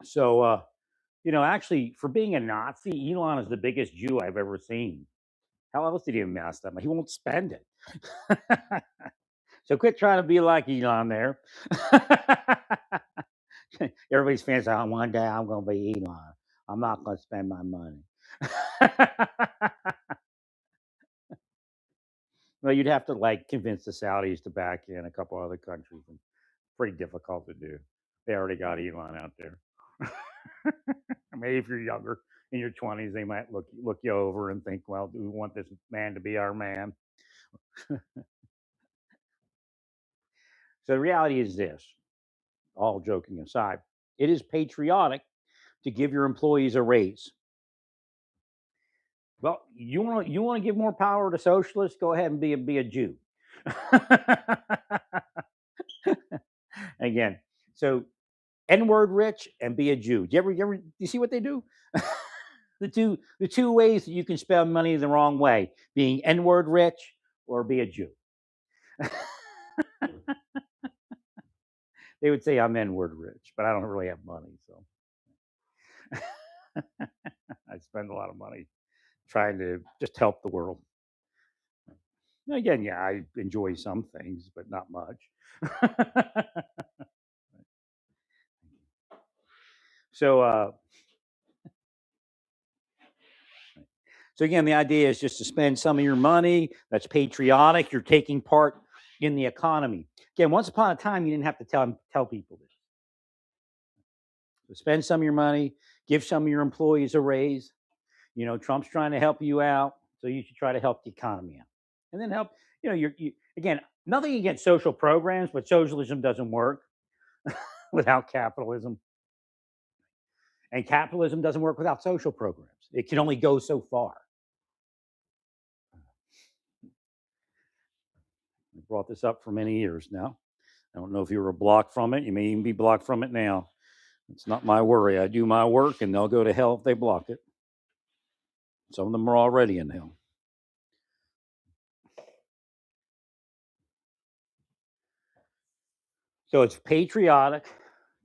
So, actually, for being a Nazi, Elon is the biggest Jew I've ever seen. How else did he amass that money? He won't spend it. So quit trying to be like Elon there. Everybody's fancy. Oh, one day I'm going to be Elon. I'm not going to spend my money. Well, you'd have to like convince the Saudis to back in a couple other countries, and pretty difficult to do. They already got Elon out there. Maybe if you're younger, in your 20s, they might look you over and think, "Well, do we want this man to be our man?" So the reality is this: all joking aside, it is patriotic to give your employees a raise. Well, you want to give more power to socialists? Go ahead and be a Jew. Again, so N-word rich and be a Jew. Do you see what they do? The two ways that you can spend money the wrong way: being N-word rich or be a Jew. They would say I'm N-word rich, but I don't really have money, so I spend a lot of money trying to just help the world. Again, yeah, I enjoy some things, but not much. so, uh, so again, the idea is just to spend some of your money. That's patriotic. You're taking part in the economy. Again, once upon a time, you didn't have to tell people this. So spend some of your money, give some of your employees a raise. Trump's trying to help you out, so you should try to help the economy out, and then help. Again, nothing against social programs, but socialism doesn't work without capitalism, and capitalism doesn't work without social programs. It can only go so far. I brought this up for many years now. I don't know if you were blocked from it. You may even be blocked from it now. It's not my worry. I do my work, and they'll go to hell if they block it. Some of them are already in hell. So it's patriotic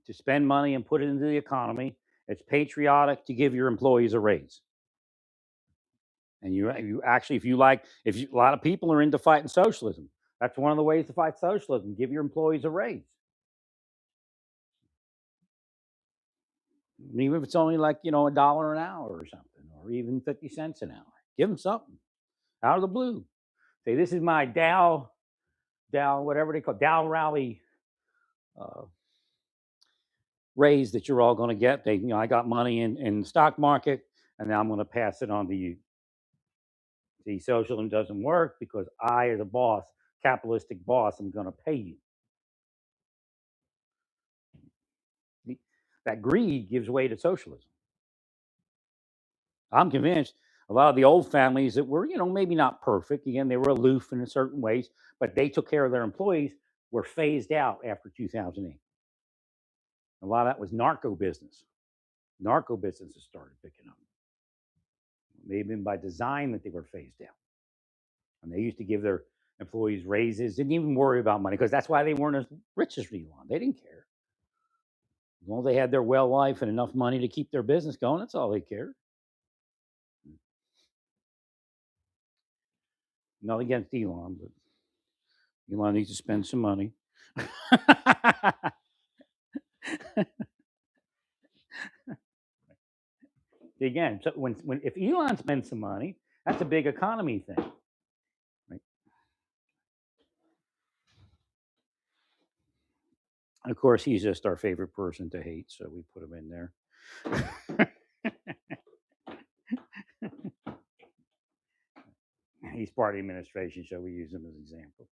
to spend money and put it into the economy. It's patriotic to give your employees a raise. And you actually, a lot of people are into fighting socialism. That's one of the ways to fight socialism: give your employees a raise, even if it's only like $1 an hour or something, or even 50 cents an hour. Give them something out of the blue. Say, this is my Dow, whatever they call Dow rally uh, raise that you're all going to get. I got money in the stock market, and now I'm going to pass it on to you. See, socialism doesn't work because I, as a boss, capitalistic boss, am going to pay you. That greed gives way to socialism. I'm convinced a lot of the old families that were, maybe not perfect. Again, they were aloof in certain ways, but they took care of their employees. Were phased out after 2008. A lot of that was narco business. Narco businesses started picking up. Maybe been by design that they were phased out. And they used to give their employees raises, didn't even worry about money, because that's why they weren't as rich as Elon. They didn't care. As long as they had their well life and enough money to keep their business going, that's all they cared. Not against Elon, but Elon needs to spend some money. Again, so when if Elon spends some money, that's a big economy thing, right? Of course, he's just our favorite person to hate, so we put him in there. He's part of the administration, so we use him as an example.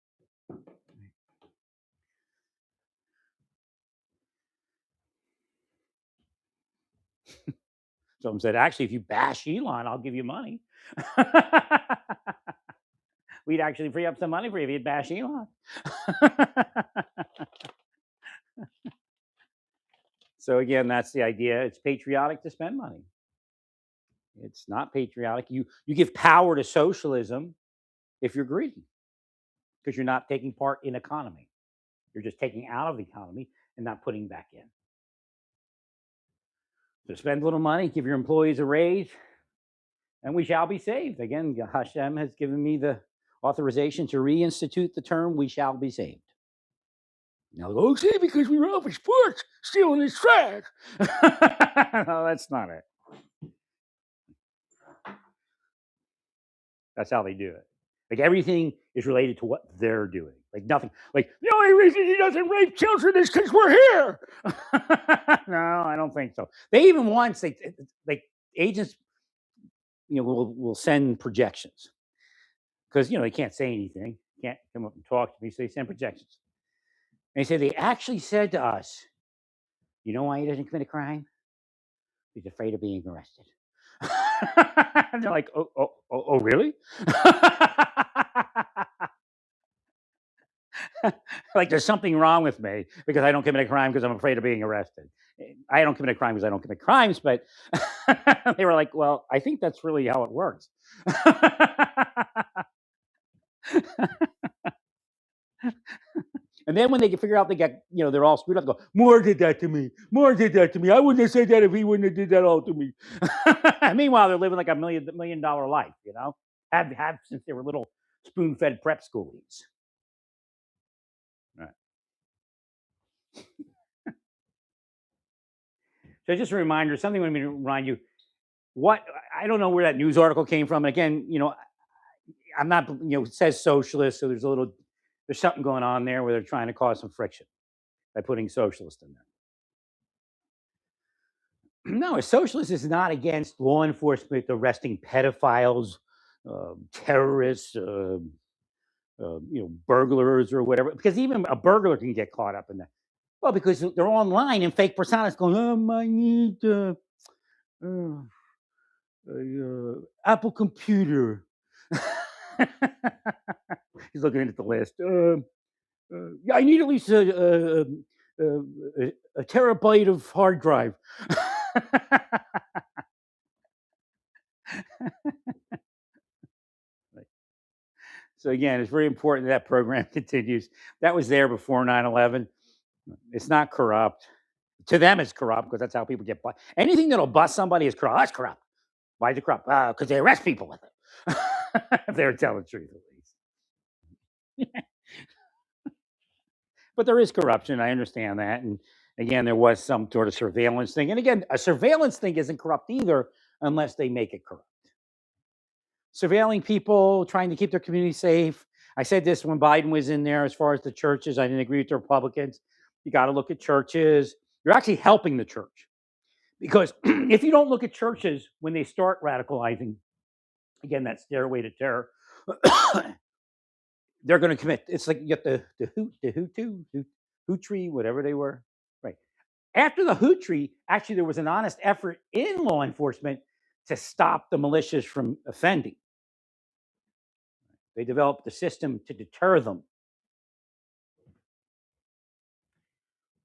Someone said, actually, if you bash Elon, I'll give you money. We'd actually free up some money for you if you'd bash Elon. So again, that's the idea. It's patriotic to spend money. It's not patriotic. You give power to socialism if you're greedy, because you're not taking part in economy. You're just taking out of the economy and not putting back in. So spend a little money, give your employees a raise, and we shall be saved. Again, Hashem has given me the authorization to reinstitute the term "we shall be saved." Now, okay, because we were off of sports, stealing his trash. No, that's not it. That's how they do it. Like everything is related to what they're doing. Like nothing. Like the only reason he doesn't rape children is because we're here. No, I don't think so. They even once like agents, will send projections because they can't say anything, can't come up and talk to me, so they send projections. And they say they actually said to us, "You know why he doesn't commit a crime? He's afraid of being arrested." And they're like, oh, really? Like there's something wrong with me because I don't commit a crime because I'm afraid of being arrested. I don't commit a crime because I don't commit crimes, but they were like, well, I think that's really how it works. And then when they can figure out they get, they're all screwed up, they go, Moore did that to me. Moore did that to me. I wouldn't have said that if he wouldn't have did that all to me. Meanwhile, they're living like a $1 million life, have since they were little spoon-fed prep schoolies. Right. So just a reminder, something let me remind you, I don't know where that news article came from. And again, I'm not, it says socialist, so there's something going on there where they're trying to cause some friction by putting socialist in there. No, a socialist is not against law enforcement arresting pedophiles, terrorists, burglars or whatever. Because even a burglar can get caught up in that. Well, because they're online and fake personas going, I need Apple computer. He's looking at the list. Yeah, I need at least a terabyte of hard drive. So again, it's very important that program continues. That was there before 9/11. It's not corrupt. To them, it's corrupt because that's how people get bust. Anything that'll bust somebody is corrupt. That's corrupt. Why is it corrupt? Because they arrest people with it. If they're telling the truth, at least. But there is corruption. I understand that. And again, there was some sort of surveillance thing. And again, a surveillance thing isn't corrupt either unless they make it corrupt. Surveilling people, trying to keep their community safe. I said this when Biden was in there as far as the churches. I didn't agree with the Republicans. You got to look at churches. You're actually helping the church. Because if you don't look at churches when they start radicalizing, again, that stairway to terror, they're going to commit. It's like you get the Houthi, whatever they were. Right. After the Houthi, actually, there was an honest effort in law enforcement to stop the militias from offending. They developed the system to deter them.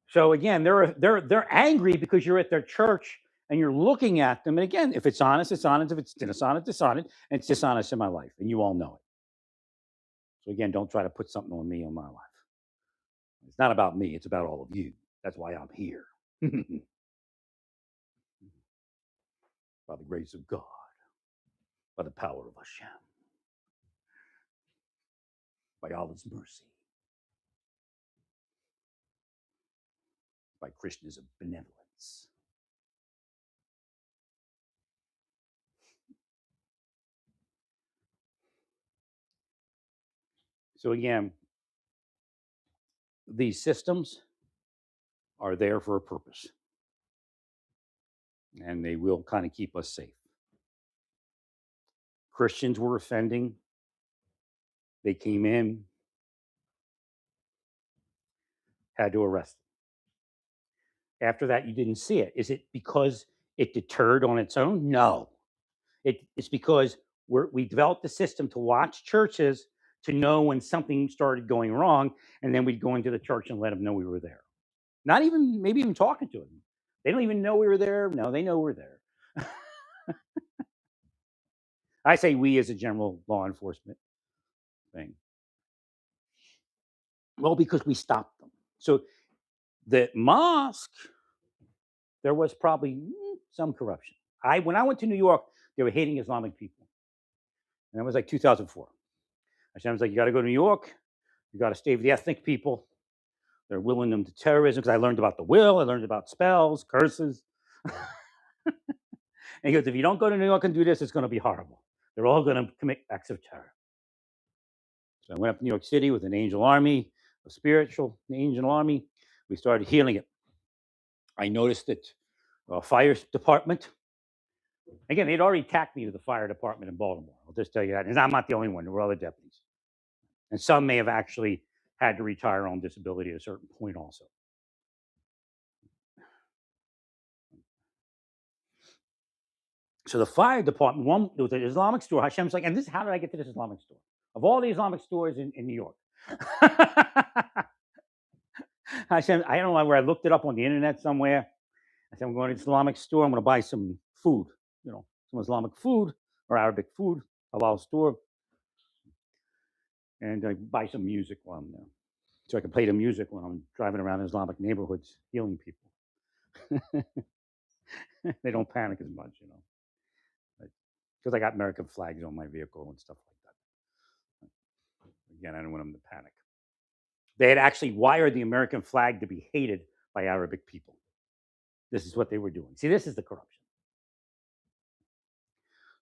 So again, they're angry because you're at their church and you're looking at them. And again, if it's honest, it's honest. If it's dishonest, dishonest. And it's dishonest in my life, and you all know it. So again, don't try to put something on me on my life. It's not about me. It's about all of you. That's why I'm here. By the grace of God, by the power of Hashem, by Allah's mercy, by Krishna's benevolence. So again, these systems are there for a purpose, and they will kind of keep us safe. Christians were offending. They came in, had to arrest them. After that, you didn't see it. Is it because it deterred on its own? No. It's because we developed the system to watch churches to know when something started going wrong, and then we'd go into the church and let them know we were there. Not even, maybe even talking to them. They don't even know we were there. No, they know we're there. I say we as a general law enforcement thing. Well, because we stopped them. So the mosque, there was probably some corruption. When I went to New York, they were hating Islamic people, and that was like 2004. Hashem was like, you got to go to New York. You got to stay with the ethnic people. They're willing them to terrorism because I learned about the will. I learned about spells, curses. And he goes, if you don't go to New York and do this, it's going to be horrible. They're all going to commit acts of terror. So I went up to New York City with an angel army, a spiritual angel army. We started healing it. I noticed that fire department, again, they'd already tacked me to the fire department in Baltimore. I'll just tell you that. And I'm not the only one. There were other deputies. And some may have actually had to retire on disability at a certain point also. So the fire department, one, there was an Islamic store. Hashem's like, and this, how did I get to this Islamic store? Of all the Islamic stores in New York. Hashem, I don't know where I looked it up on the internet somewhere. I said, I'm going to the Islamic store. I'm going to buy some food, some Islamic food or Arabic food, halal store. And I buy some music while I'm there. So I can play the music when I'm driving around Islamic neighborhoods healing people. They don't panic as much, because I got American flags on my vehicle and stuff like that. Again, I don't want them to panic. They had actually wired the American flag to be hated by Arabic people. This is what they were doing. See, this is the corruption.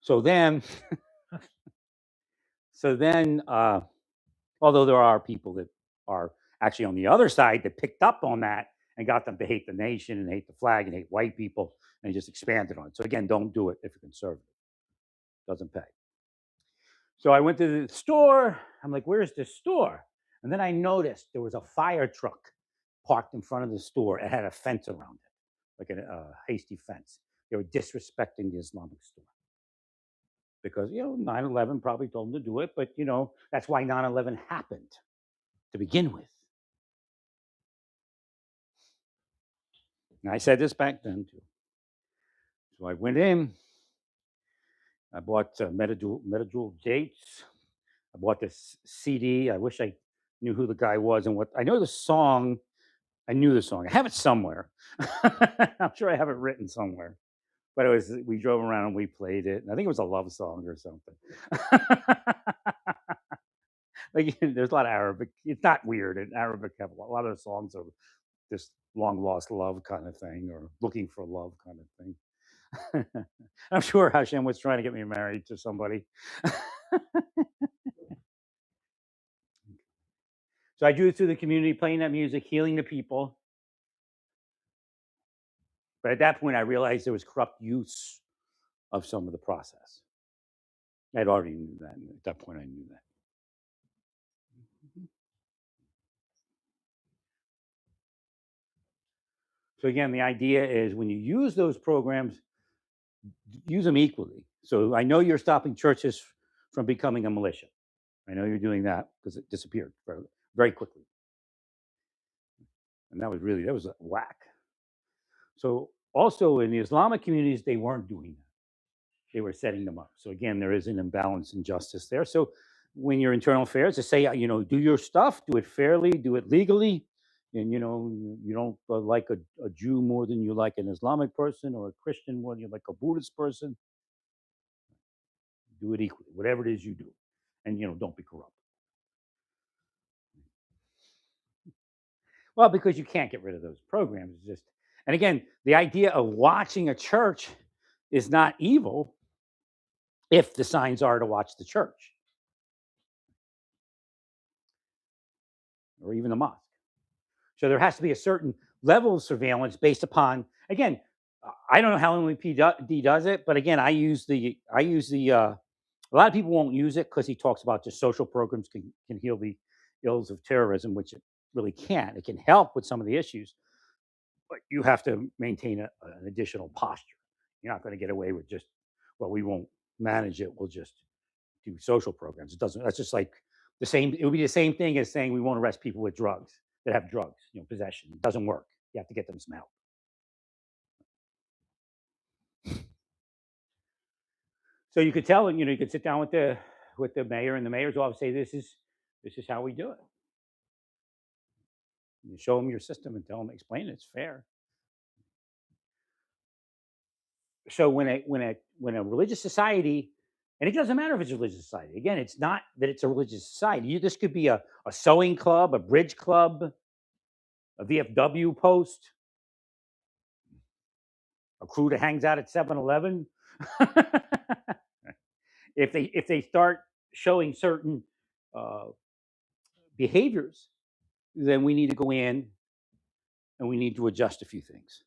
So then, although there are people that are actually on the other side that picked up on that and got them to hate the nation and hate the flag and hate white people and just expanded on it. So again, don't do it if you're conservative. Doesn't pay. So I went to the store. I'm like, where's the store? And then I noticed there was a fire truck parked in front of the store. It had a fence around it, like a hasty fence. They were disrespecting the Islamic store. Because, 9/11 probably told them to do it, but, that's why 9/11 happened to begin with. And I said this back then, too. So I went in. I bought Metadul Dates. I bought this CD. I wish I knew who the guy was and what. I know the song. I knew the song. I have it somewhere. I'm sure I have it written somewhere. But we drove around and we played it. And I think it was a love song or something. Like, there's a lot of Arabic. It's not weird. In Arabic, have a lot of the songs are this long lost love kind of thing, or looking for love kind of thing. I'm sure Hashem was trying to get me married to somebody. So I drew through the community, playing that music, healing the people. But at that point, I realized there was corrupt use of some of the process. I'd already knew that. And at that point, I knew that. So again, the idea is when you use those programs, use them equally. So I know you're stopping churches from becoming a militia. I know you're doing that because it disappeared very, very quickly. And that was a whack. So also in the Islamic communities, they weren't doing that. They were setting them up. So again, there is an imbalance in justice there. So when your internal affairs, to say, do your stuff, do it fairly, do it legally, and you don't like a Jew more than you like an Islamic person, or a Christian more than you like a Buddhist person. Do it equally, whatever it is you do, and don't be corrupt. Well, because you can't get rid of those programs. And again, the idea of watching a church is not evil if the signs are to watch the church or even the mosque. So there has to be a certain level of surveillance based upon, again, I don't know how MPD does it, but again, I use the a lot of people won't use it because he talks about just social programs can heal the ills of terrorism, which it really can't. It can help with some of the issues, but you have to maintain an additional posture. You're not going to get away with just, well, we won't manage it. We'll just do social programs. It doesn't. That's just like the same. It would be the same thing as saying we won't arrest people with drugs that have drugs. Possession. It doesn't work. You have to get them some help. So you could tell, you could sit down with the mayor and the mayor's office, say, this is how we do it. You show them your system and explain it's fair. So when a religious society, and it doesn't matter if it's a religious society. Again, it's not that it's a religious society. This could be a sewing club, a bridge club, a VFW post, a crew that hangs out at 7-Eleven. If they start showing certain uh, behaviors, then we need to go in and we need to adjust a few things.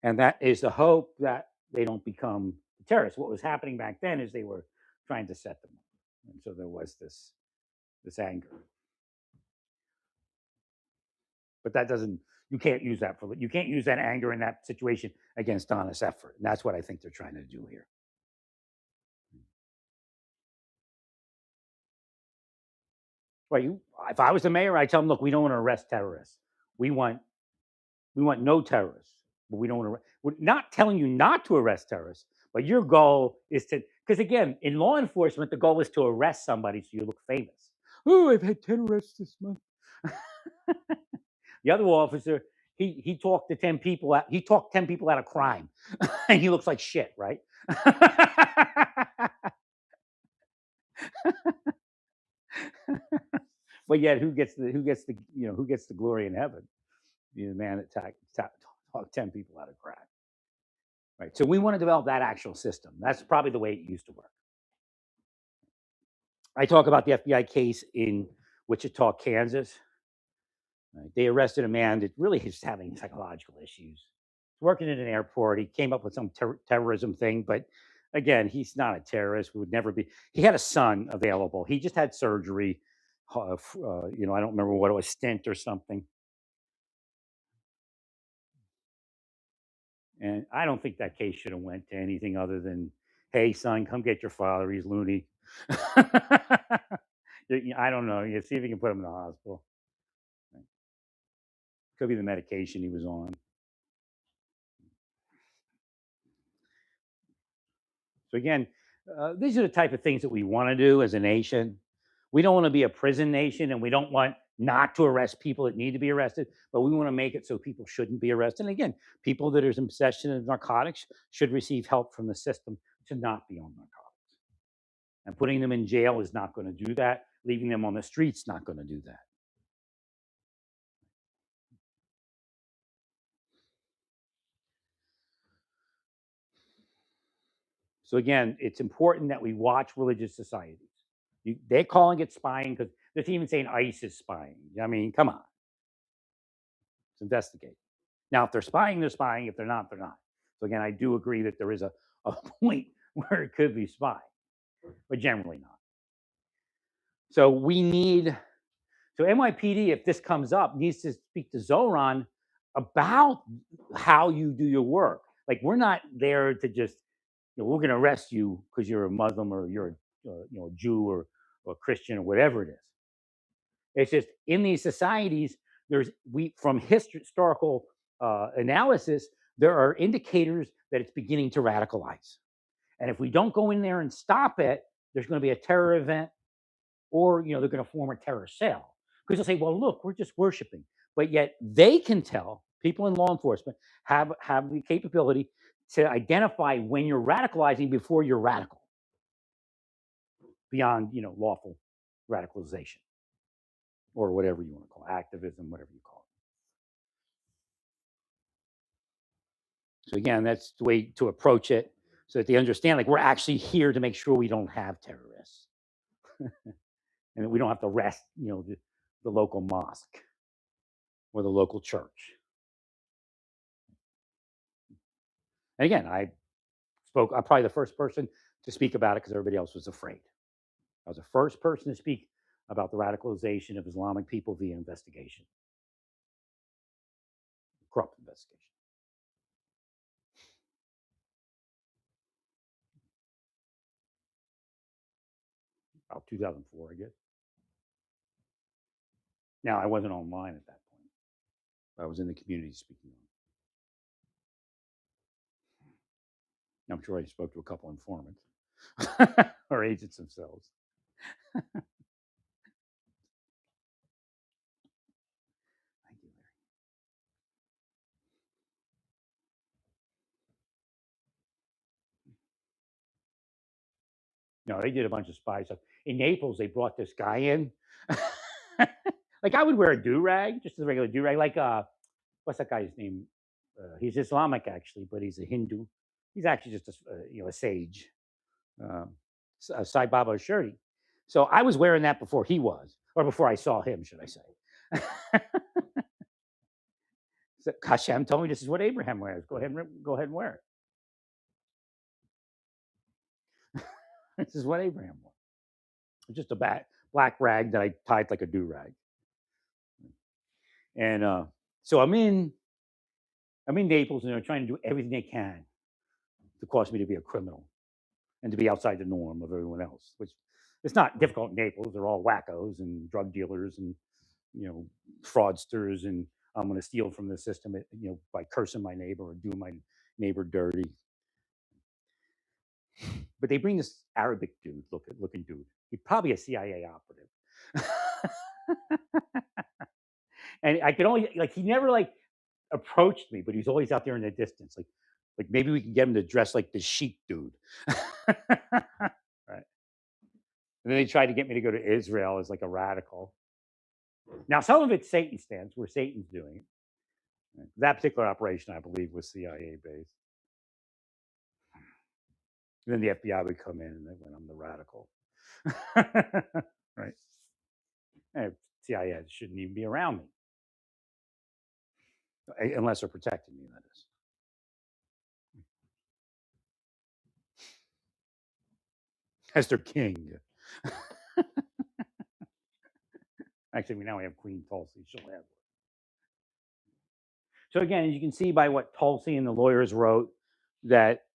And that is the hope that they don't become terrorists. What was happening back then is they were trying to set them up, and so there was this anger. But that doesn't. You can't use that for. You can't use that anger in that situation against honest effort, and that's what I think they're trying to do here. Right? If I was the mayor, I'd tell them, look, we don't want to arrest terrorists. We want no terrorists, but we don't want to. We're not telling you not to arrest terrorists, but your goal is to. Because again, in law enforcement, the goal is to arrest somebody so you look famous. Oh, I've had 10 arrests this month. The other officer, he talked to 10 people. He talked 10 people out of crime, and he looks like shit, right? But yet, who gets the glory in heaven? The man that talked 10 people out of crime. Right. So we want to develop that actual system. That's probably the way it used to work. I talk about the FBI case in Wichita, Kansas. Right. They arrested a man that really is having psychological issues. Working in an airport, he came up with some terrorism thing, but again, he's not a terrorist. Would never be. He had a son available. He just had surgery. I don't remember what it was, stent or something. And I don't think that case should have went to anything other than, "Hey, son, come get your father. He's loony." I don't know. You see if you can put him in the hospital. Could be the medication he was on. So again, these are the type of things that we want to do as a nation. We don't want to be a prison nation, and we don't want not to arrest people that need to be arrested, but we want to make it so people shouldn't be arrested. And again, people that are in possession of narcotics should receive help from the system to not be on narcotics. And putting them in jail is not going to do that. Leaving them on the streets not going to do that. So again, it's important that we watch religious societies. They're calling it spying because they're even saying ICE is spying. I mean, come on, let's investigate. Now, if they're spying, they're spying. If they're not, they're not. So again, I do agree that there is a point where it could be spying, but generally not. So NYPD, if this comes up, needs to speak to Zoran about how you do your work. Like, we're not there to just, we're going to arrest you because you're a Muslim or you're a Jew or a Christian or whatever it is. It's just in these societies, from historical analysis, there are indicators that it's beginning to radicalize. And if we don't go in there and stop it, there's going to be a terror event, or they're going to form a terror cell because they'll say, "Well, look, we're just worshiping," but yet they can tell. People in law enforcement have the capability to identify when you're radicalizing before you're radical, beyond lawful radicalization, or whatever you want to call it, activism, whatever you call it. So again, that's the way to approach it, so that they understand, like, we're actually here to make sure we don't have terrorists, and that we don't have to arrest, the local mosque or the local church. And again, I'm probably the first person to speak about it because everybody else was afraid. I was the first person to speak about the radicalization of Islamic people via investigation, corrupt investigation. About 2004, I guess. Now, I wasn't online at that point. I was in the community speaking on. I'm sure I spoke to a couple informants or agents themselves. Thank you, Larry. No, they did a bunch of spy stuff. In Naples, they brought this guy in. Like I would wear a do rag, just a regular do rag. Like what's that guy's name? He's Islamic actually, but he's a Hindu. He's actually just a sage, um, Sai Baba Shirdi. So I was wearing that before he was, or before I saw him, should I say? So Hashem told me this is what Abraham wears. Go ahead and wear it. This is what Abraham wore. It's just a black rag that I tied like a do rag. And so I'm in Naples, and they're trying to do everything they can to cause me to be a criminal and to be outside the norm of everyone else. Which it's not difficult in Naples. They're all wackos and drug dealers and fraudsters, and I'm going to steal from the system, by cursing my neighbor or doing my neighbor dirty. But they bring this Arabic dude, looking dude. He's probably a CIA operative. And I could only he never approached me, but he's always out there in the distance. Like maybe we can get him to dress like the sheik dude. Right. And then they tried to get me to go to Israel as like a radical. Now some of it's Satan stands where Satan's doing it. That particular operation, I believe, was CIA based. And then the FBI would come in and they went, I'm the radical. Right. And CIA shouldn't even be around me. Unless they're protecting me, that is. As their king. Actually, we now have Queen Tulsi. She'll have one. So again, as you can see by what Tulsi and the lawyers wrote, that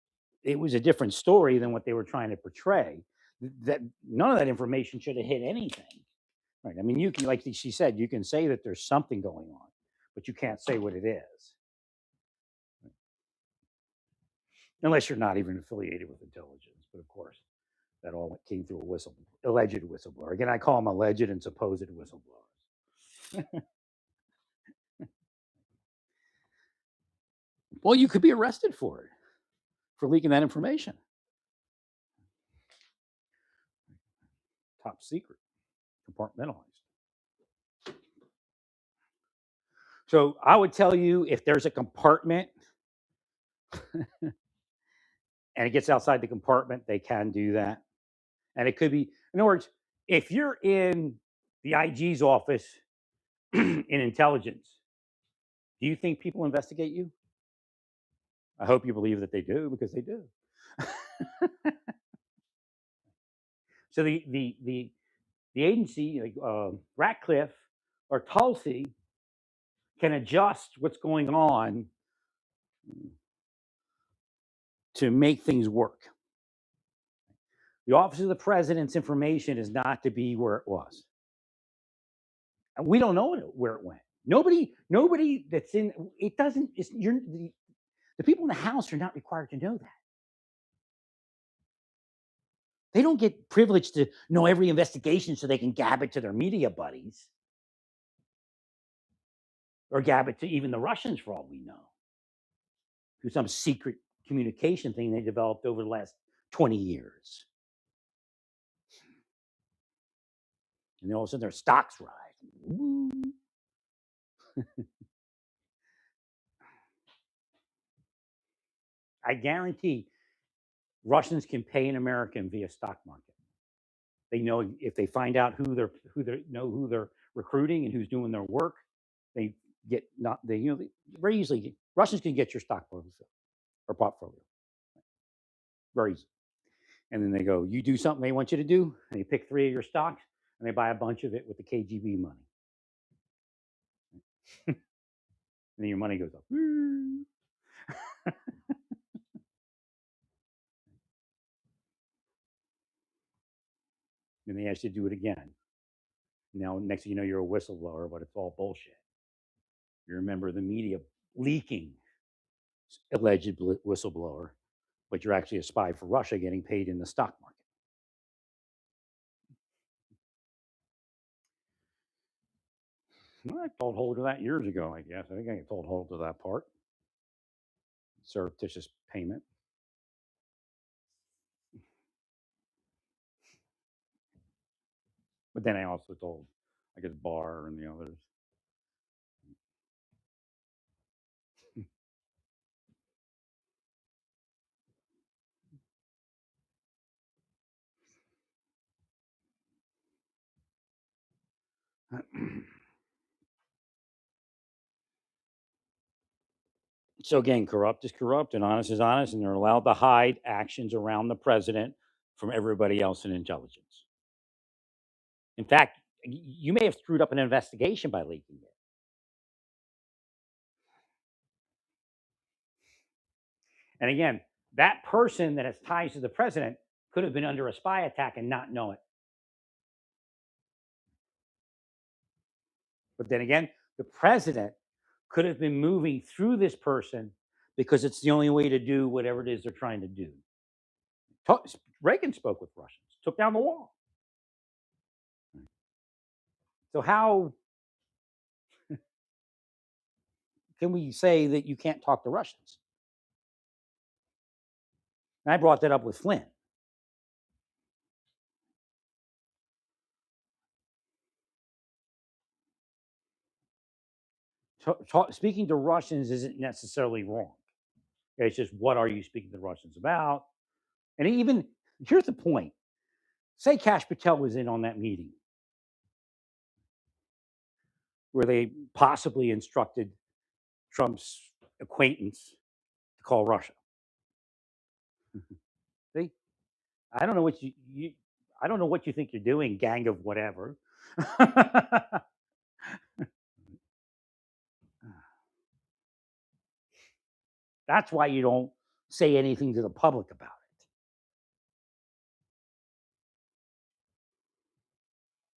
it was a different story than what they were trying to portray. That none of that information should have hit anything. Right. I mean, you can, like she said, you can say that there's something going on, but you can't say what it is. Unless you're not even affiliated with intelligence. But of course, that all came through a alleged whistleblower. Again, I call them alleged and supposed whistleblowers. Well, you could be arrested for it, for leaking that information. Top secret, compartmentalized. So I would tell you, if there's a compartment and it gets outside the compartment, they can do that. And it could be, in other words, if you're in the IG's office in intelligence, do you think people investigate you? I hope you believe that they do, because they do. So the agency, like Ratcliffe or Tulsi, can adjust what's going on to make things work. The Office of the President's information is not to be where it was. And we don't know where it went. Nobody that's in it doesn't. The people in the House are not required to know that. They don't get privileged to know every investigation so they can gab it to their media buddies, or gab it to even the Russians, for all we know, through some secret communication thing they developed over the last 20 years. And then all of a sudden their stocks rise. I guarantee Russians can pay an American via stock market. They know if they find out who they're recruiting and who's doing their work, they get not they very easily Russians can get your stock portfolio very easy. And then they go, you do something they want you to do, and they pick 3 of your stocks and they buy a bunch of it with the KGB money. And then your money goes up. And they ask you to do it again. Now, next thing you know, you're a whistleblower, but it's all bullshit. You're a member of the media leaking alleged whistleblower, but you're actually a spy for Russia getting paid in the stock market. Well, I told hold of that years ago, I guess. I think I told hold of that part. Surreptitious payment. But then I also told, I guess, Barr and the others. So again, corrupt is corrupt and honest is honest, and they're allowed to hide actions around the president from everybody else in intelligence. In fact, you may have screwed up an investigation by leaking it. And again, that person that has ties to the president could have been under a spy attack and not know it. But then again, the president could have been moving through this person because it's the only way to do whatever it is they're trying to do. Reagan spoke with Russians, took down the wall. So how can we say that you can't talk to Russians? And I brought that up with Flynn. Speaking to Russians isn't necessarily wrong. It's just what are you speaking to Russians about? And even here's the point: say Kash Patel was in on that meeting where they possibly instructed Trump's acquaintance to call Russia. They, I don't know what I don't know what you think you're doing, gang of whatever. That's why you don't say anything to the public about it.